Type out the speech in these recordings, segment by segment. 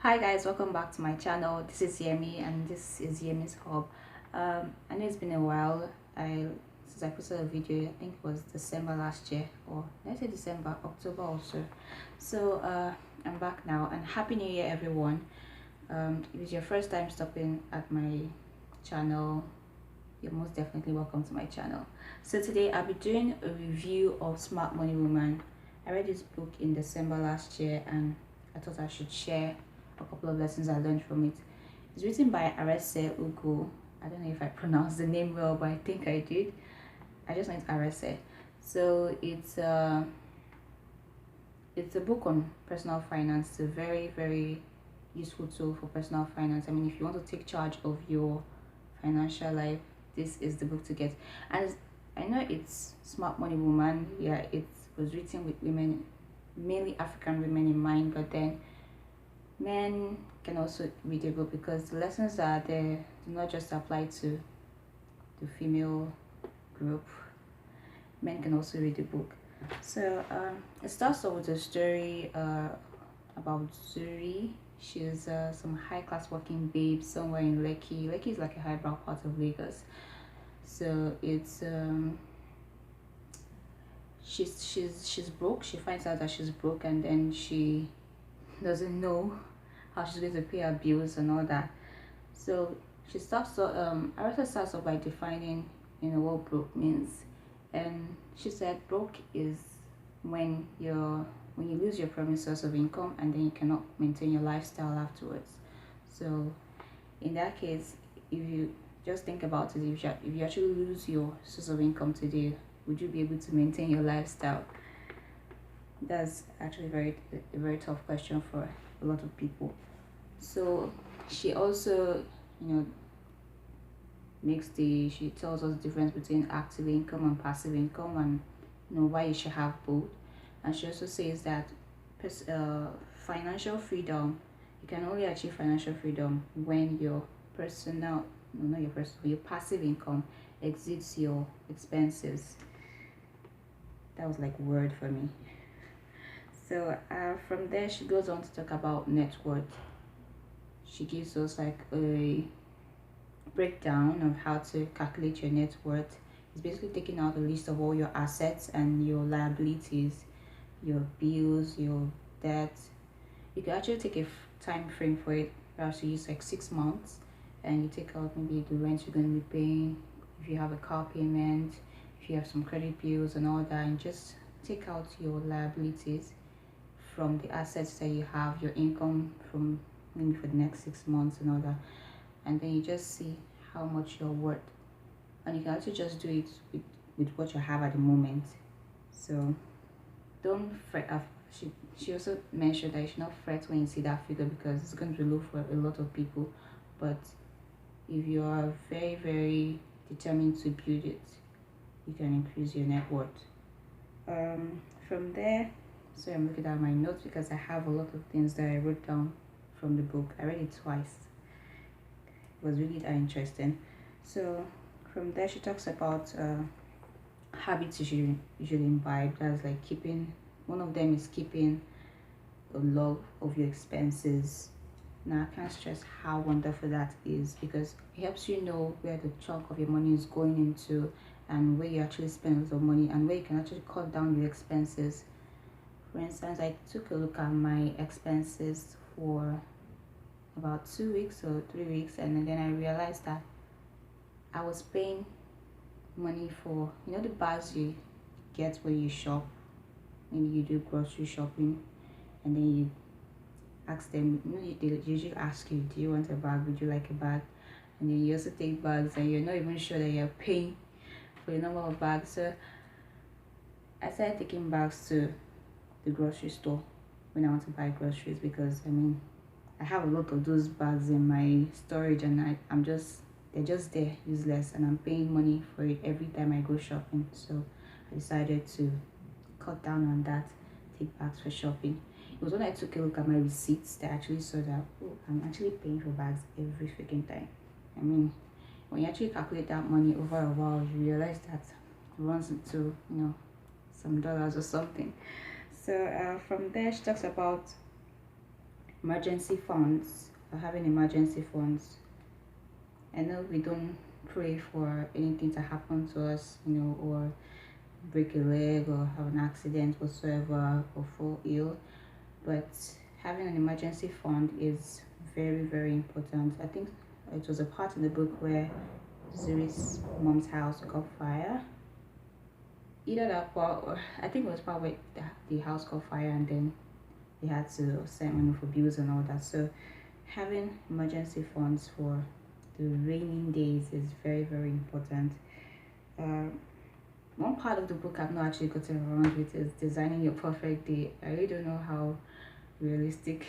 Hi guys, welcome back to my channel. This is Yemi and this is Yemi's Hub. I know it's been a while since I posted a video. I think it was December last year, or did I say December, October also. I'm back now, and Happy New Year everyone. If it's your first time stopping at my channel, you're most definitely welcome to my channel. So today I'll be doing a review of Smart Money Woman. I read this book in December last year and I thought I should share a couple of lessons I learned from it. It's written by Arese Ugo. I don't know if I pronounced the name well, but I think I did. I just know it's Arese. So it's a book on personal finance. It's a very useful tool for personal finance. I mean, if you want to take charge of your financial life, this is the book to get. And I know it's Smart Money Woman. Yeah, it was written with women, mainly African women in mind, but then men can also read the book because the lessons that are there do not just apply to the female group. Men can also read the book. So it starts off with a story about Zuri. She's some high-class working babe somewhere in Lekki. Lekki is like a highbrow part of Lagos. So it's she's broke. She finds out that she's broke, and then she doesn't know how she's going to pay her bills and all that. So she starts Arisa starts off by defining what broke means, and she said broke is when you lose your primary source of income and then you cannot maintain your lifestyle afterwards. So in that case, if you just think about it, if you actually lose your source of income today, would you be able to maintain your lifestyle? That's actually a very tough question for a lot of people. So she also she tells us the difference between active income and passive income, and why you should have both. And she also says that financial freedom, you can only achieve financial freedom when your personal no not your personal your passive income exceeds your expenses. That was like word for me. So from there she goes on to talk about net worth. She gives us like a breakdown of how to calculate your net worth. It's basically taking out a list of all your assets and your liabilities, your bills, your debt. You can actually take a time frame for it. Perhaps you use like 6 months, and you take out maybe the rent you're going to be paying, if you have a car payment, if you have some credit bills and all that, and just take out your liabilities from the assets that you have, your income from maybe for the next 6 months and all that, and then you just see how much you're worth. And you can also just do it with what you have at the moment. So don't fret. She also mentioned that you should not fret when you see that figure because it's going to be low for a lot of people. But if you are very determined to build it, you can increase your net worth. From there, so I'm looking at my notes because I have a lot of things that I wrote down from the book. I read it twice. It was really that interesting. So from there she talks about habits you should imbibe. That's like one of them is keeping a log of your expenses. Now I can't stress how wonderful that is because it helps you know where the chunk of your money is going into and where you actually spend a lot of money and where you can actually cut down your expenses. For instance, I took a look at my expenses for about 2 weeks or 3 weeks, and then I realized that I was paying money for the bags you get when you shop. Maybe you do grocery shopping, and then you ask them. They usually ask you, "Do you want a bag? Would you like a bag?" And then you also take bags, and you're not even sure that you're paying for the number of bags. So I started taking bags to the grocery store when I want to buy groceries because I have a lot of those bags in my storage, and they're just there, useless, and I'm paying money for it every time I go shopping. So I decided to cut down on that, take bags for shopping. It was when I took a look at my receipts that I actually saw that I'm actually paying for bags every freaking time. When you actually calculate that money over a while, you realize that it runs into some dollars or something. So from there she talks about emergency funds, or having emergency funds. I know we don't pray for anything to happen to us, or break a leg or have an accident whatsoever or fall ill, but having an emergency fund is very, very important. I think it was a part in the book where Zuri's mom's house caught fire. Either that part, or I think it was part where the house caught fire and then they had to send money for bills and all that. So having emergency funds for the raining days is very, very important. Uh, One part of the book I've not actually gotten around with is designing your perfect day. I really don't know how realistic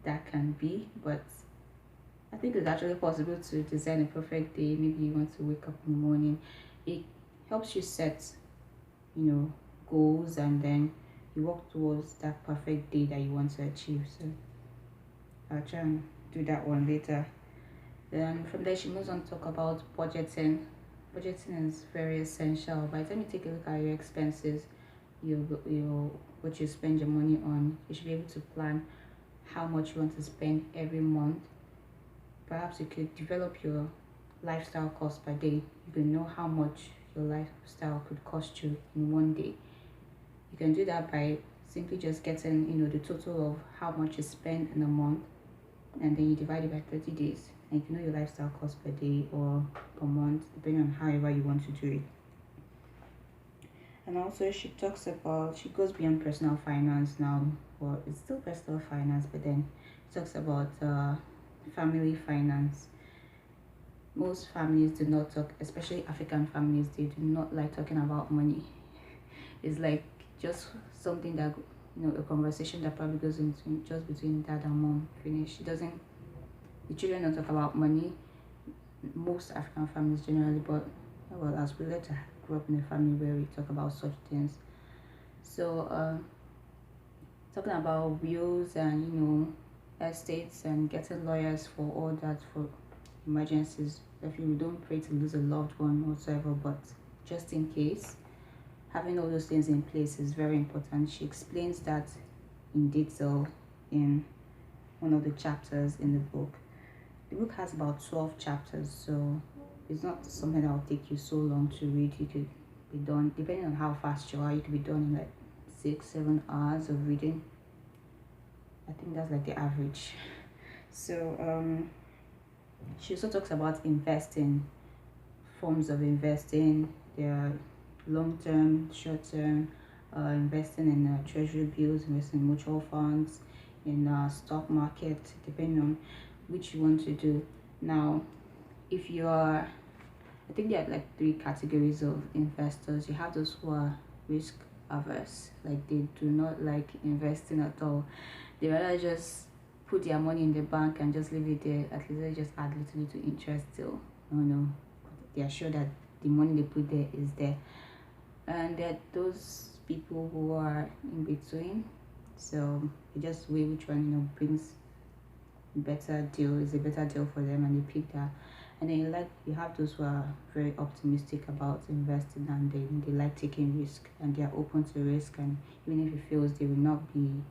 that can be, but I think it's actually possible to design a perfect day. Maybe you want to wake up in the morning. It helps you set, goals, and then you work towards that perfect day that you want to achieve. So I'll try and do that one later. Then from there she moves on to talk about budgeting. Budgeting is very essential. By the time you take a look at your expenses, what you spend your money on, you should be able to plan how much you want to spend every month. Perhaps you could develop your lifestyle cost per day. You can know how much your lifestyle could cost you in one day. You can do that by simply just getting, the total of how much you spend in a month, and then you divide it by 30 days, and you can know your lifestyle cost per day or per month, depending on however you want to do it. And also she goes beyond personal finance now. Well, it's still personal finance, but then talks about family finance. Most families do not talk, especially African families, they do not like talking about money. It's like just something that, a conversation that probably goes into just between dad and mom, finish. The children don't talk about money, most African families generally, but well, as we like to grow up in a family where we talk about such things. So talking about wills and estates and getting lawyers for all that, for emergencies. Definitely we don't pray to lose a loved one whatsoever, but just in case, having all those things in place is very important. She explains that in detail in one of the chapters in the book. The book has about 12 chapters, so it's not something that will take you so long to read. You could be done, depending on how fast you are, you could be done in like 6-7 hours of reading. I think that's like the average. So she also talks about investing, forms of investing. There are long-term, short-term, investing in treasury bills, investing in mutual funds, in stock market, depending on which you want to do. Now, if you are, I think there are like 3 categories of investors. You have those who are risk averse, like they do not like investing at all. They rather just put their money in the bank and just leave it there. At least they just add little interest still. No, they are sure that the money they put there is there. And there are those people who are in between, so they just weigh which one brings better deal, is a better deal for them, and they pick that. And then you have those who are very optimistic about investing, and they like taking risk, and they are open to risk, and even if it fails, they will not be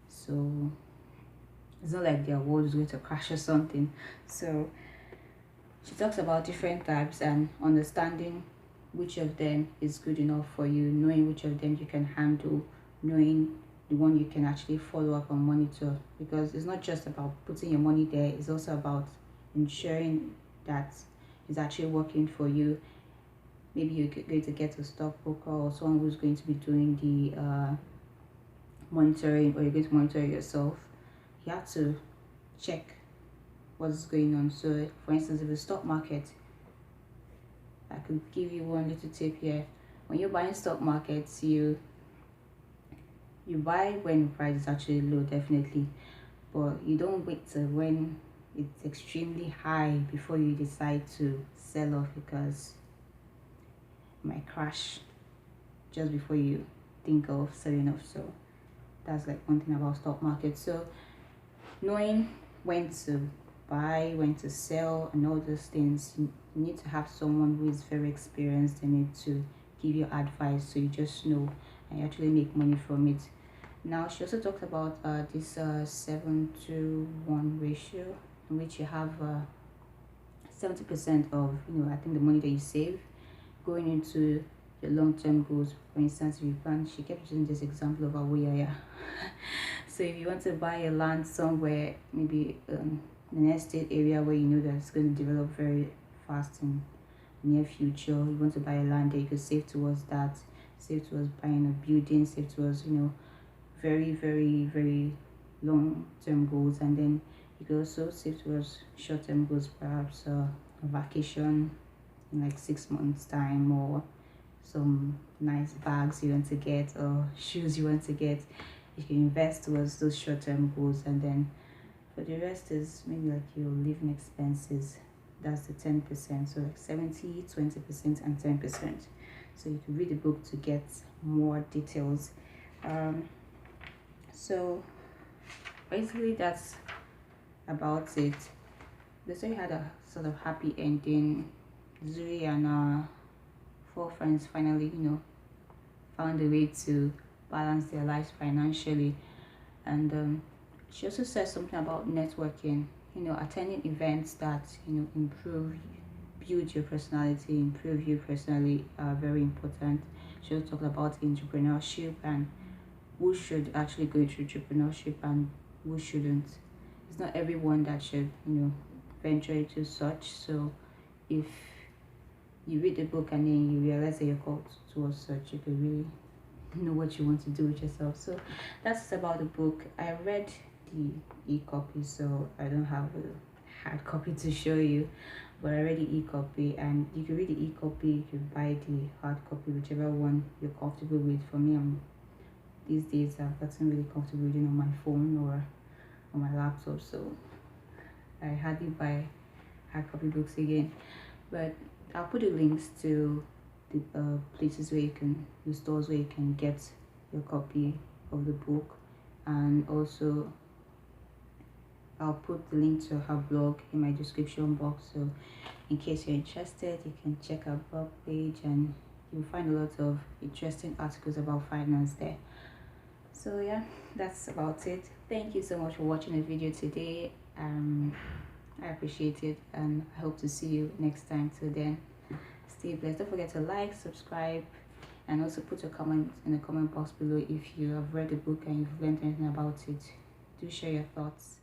so, it's not like their world is going to crash or something. So she talks about different types and understanding which of them is good enough for you, knowing which of them you can handle, knowing the one you can actually follow up and monitor, because it's not just about putting your money there, it's also about ensuring that it's actually working for you. Maybe you're going to get a stockbroker or someone who's going to be doing the monitoring, or you're going to monitor it yourself. You have to check what's going on. So for instance, if the stock market, I could give you one little tip here. When you're buying stock markets, you buy when the price is actually low, definitely, but you don't wait till when it's extremely high before you decide to sell off, because it might crash just before you think of selling off. So that's like one thing about stock market. So knowing when to buy, when to sell, and all those things, you need to have someone who is very experienced in it to give you advice, so you just know and you actually make money from it. Now she also talked about this 7 to 1 ratio, in which you have 70% of, I think, the money that you save going into your long-term goals. For instance, if you plan, she kept using this example of Awoyaya. So if you want to buy a land somewhere, maybe in an estate area where you know that it's going to develop very fast in near future, you want to buy a land there, you could save towards that, save towards buying a building, save towards, very, very, very long-term goals. And then you could also save towards short-term goals, perhaps a vacation in like 6 months time, or some nice bags you want to get, or shoes you want to get. You can invest towards those short-term goals, and then for the rest is maybe like your living expenses. That's the 10%. So like 70, 20%, and 10%. So you can read the book to get more details. So basically that's about it. The story had a sort of happy ending. Zuri and 4 friends finally, found a way to balance their lives financially. And she also said something about networking, attending events that, improve, build your personality, improve you personally are very important. She also talked about entrepreneurship and who should actually go into entrepreneurship and who shouldn't. It's not everyone that should, venture into such. So if you read the book and then you realize that you're called towards such, you can really know what you want to do with yourself. So that's about the book. I read the e-copy, so I don't have a hard copy to show you, but I read the e-copy, and you can read the e-copy, you can buy the hard copy, whichever one you're comfortable with. For me, these days I've gotten really comfortable reading on my phone or on my laptop, so I hardly buy hard copy books again. But I'll put the links to the places where the stores where you can get your copy of the book, and also I'll put the link to her blog in my description box. So in case you're interested, you can check her blog page, and you'll find a lot of interesting articles about finance there. So yeah, that's about it. Thank you so much for watching the video today. I appreciate it, and I hope to see you next time. Till then, stay blessed. Don't forget to like, subscribe, and also put a comment in the comment box below if you have read the book and you've learned anything about it. Do share your thoughts.